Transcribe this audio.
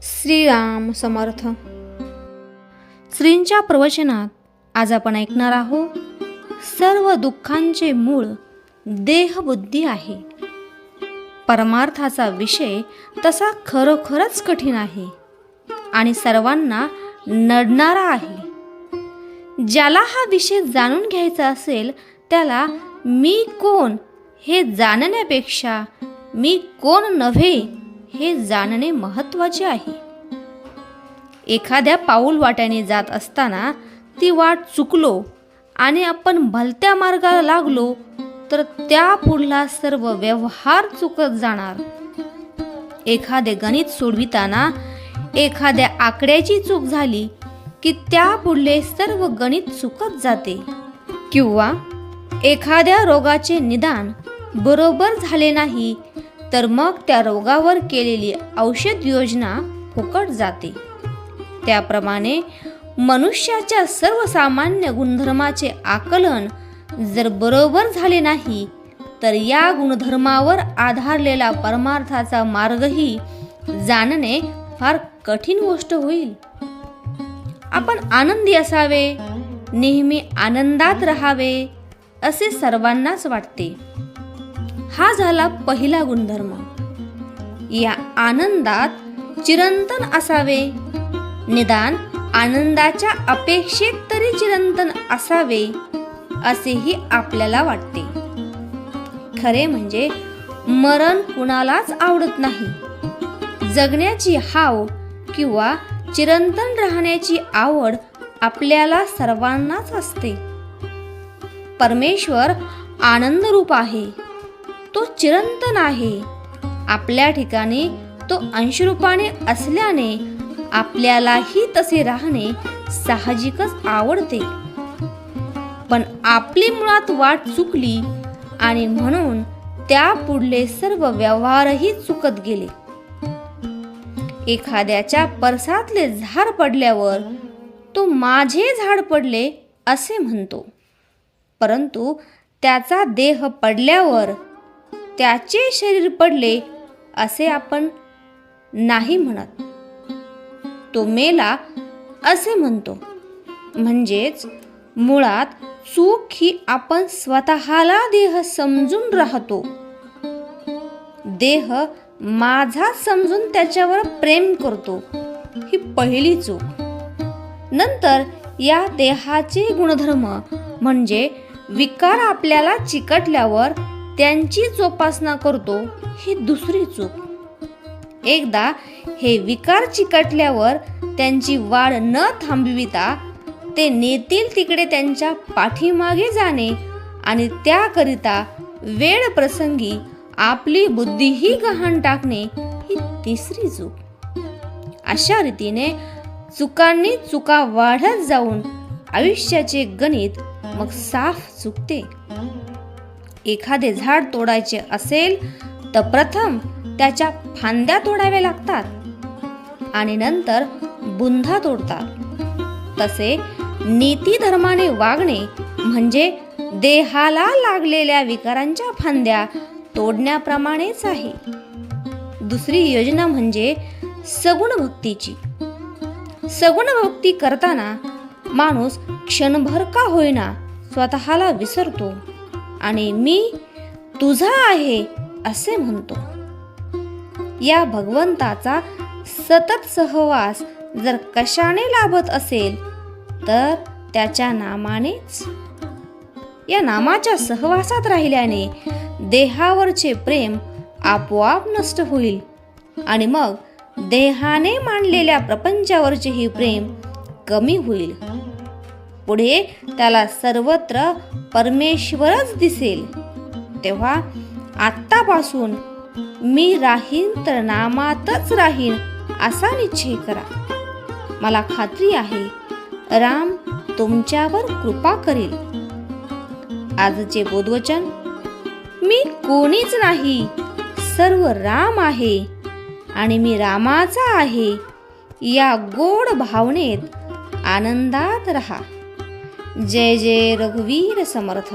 श्रीराम समर्थ. श्रींच्या प्रवचनात आज आपण ऐकणार आहोत, सर्व दुःखांचे मूळ देहबुद्धी आहे. परमार्थाचा विषय तसा खरोखरच कठीण आहे आणि सर्वांना नडणारा आहे. ज्याला हा विषय जाणून घ्यायचा असेल त्याला मी कोण हे जाणण्यापेक्षा मी कोण नव्हे हे जाणणे महत्त्वाचे आहे. एखाद्या पाऊल वाट्याने जात असताना ती वाट चुकलो आणि आपण भलत्या मार्गाला लागलो तर त्या पुढला सर्व व्यवहार चुकत जाणार. एखादे गणित सोडविताना एखाद्या आकड्याची चूक झाली की त्या पुढले सर्व गणित चुकत जाते. किंवा एखाद्या रोगाचे निदान बरोबर झाले नाही तर मग त्या रोगावर केलेली औषध योजना फुकट जाते. त्याप्रमाणे मनुष्याच्या सर्वसामान्य गुणधर्माचे आकलन जर बरोबर झाले नाही तर या गुणधर्मावर आधारलेला परमार्थाचा मार्गही जाणणे फार कठीण गोष्ट होईल. आपण आनंदी असावे, नेहमी आनंदात राहावे असे सर्वांनाच वाटते. हा झाला पहिला गुणधर्म. या आनंदात चिरंतन असावे, निदान आनंदाच्या अपेक्षेत तरी चिरंतन असावे असेही आपल्याला वाटते. खरे म्हणजे मरण कुणालाच आवडत नाही. जगण्याची हाव किंवा चिरंतन राहण्याची आवड आपल्याला सर्वांनाच असते. परमेश्वर आनंदरूप आहे, तो चिरंतन आहे. आपल्या ठिकाणी तो अंशरूपाने असल्याने आपल्यालाही तसे राहणे साहजिकच आवडते. पण आपली मुळात वाट चुकली आणि म्हणून त्या पुढले सर्व व्यवहारही चुकत गेले. एखाद्याच्या परसातले झाड पडल्यावर तो माझे झाड पडले असे म्हणतो, परंतु त्याचा देह पडल्यावर त्याचे शरीर पडले असे आपण नाही म्हणत. तो मेला असे म्हणतो. म्हणजेच मुळात चूक ही आपण स्वतःला देह समजून राहतो. देह माझा समजून त्याच्यावर प्रेम करतो, ही पहिली चूक. नंतर या देहाचे गुणधर्म म्हणजे विकार आपल्याला चिकटल्यावर त्यांची जोपासना करतो, ही दुसरी चूक. एकदा हे विकार चिकटल्यावर त्यांची वाढ न थांबविता ते नेतील तिकडे त्यांच्या पाठीमागे जाणे आणि त्याकरिता वेळ प्रसंगी आपली बुद्धीही गहाण टाकणे, ही तिसरी चूक. अशा रीतीने चुकांनी चुका वाढत जाऊन आयुष्याचे गणित मग साफ चुकते. एखादे झाड तोडायचे असेल तर प्रथम त्याच्या फांद्या तोडाव्या लागतात आणि नंतर बुंधा तोडतात. तसे नीती धर्माने वागणे म्हणजे देहाला लागलेल्या विकारांच्या फांद्या तोडण्याप्रमाणेच आहे. दुसरी योजना म्हणजे सगुण भक्तीची. सगुण भक्ती करताना माणूस क्षणभर का होईना स्वतःला विसरतो आणि मी तुझा आहे असे म्हणतो. या भगवंताचा सतत सहवास जर कशाने लाभत असेल तर त्याच्या नामानेच. या नामाच्या सहवासात राहिल्याने देहावरचे प्रेम आपोआप नष्ट होईल आणि मग देहाने मांडलेल्या प्रपंचावरचेही प्रेम कमी होईल. पुढे त्याला सर्वत्र परमेश्वरच दिसेल. तेव्हा आत्तापासून मी राहीन तर नामातच राहीन असा निश्चय करा. मला खात्री आहे राम तुमच्यावर कृपा करेल. आजचे बोधवचन, मी कोणीच नाही, सर्व राम आहे आणि मी रामाचा आहे, या गोड भावनेत आनंदात रहा. जय जय रघुवीर समर्थ.